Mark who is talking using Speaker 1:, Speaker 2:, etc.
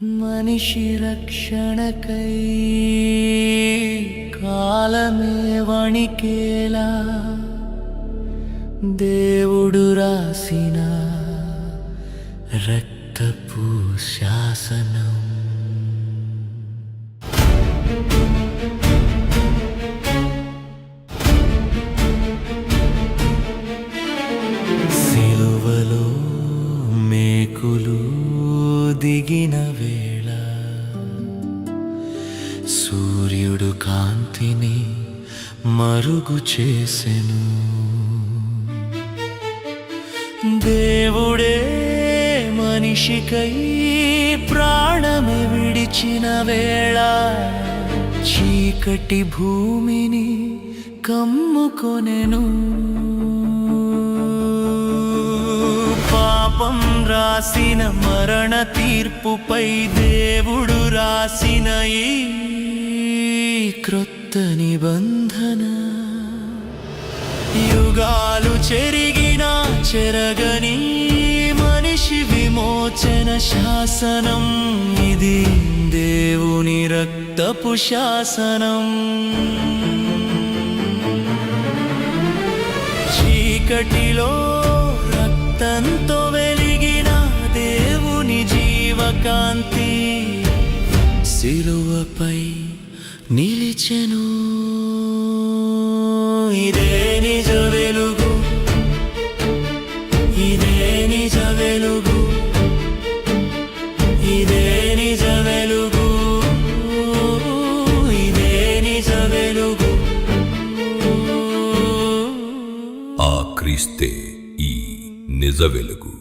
Speaker 1: మనిషి రక్షణకై కాలమే వణికేలా దేవుడు రాసిన రక్తపు శాసనం. సిలువలో మేకులు దిగిన వేళ సూర్యుడు కాంతిని మరుగు చేసెను. దేవుడే మనిషికై ప్రాణమే విడిచిన వేళ చీకటి భూమిని కమ్ముకొనెను. పాపం రాసిన మరణ తీర్పుపై దేవుడు రాసిన ఈ క్రొత్త నిబంధన యుగాలు చెరిగినా చెరగని మనిషి విమోచన శాసనం. ఇది దేవుని రక్తపు శాసనం. చీకటిలో రక్తంతో వెలిగిన దేవుని జీవకాంతి సిలువపై నిలిచెను. ఇదే నిజ వెలుగు, ఇదే నిజ వెలుగు, ఇదే నిజ వెలుగు, ఇదే నిజ వెలుగు.
Speaker 2: ఆ క్రీస్తే ఈ నిజ వెలుగు.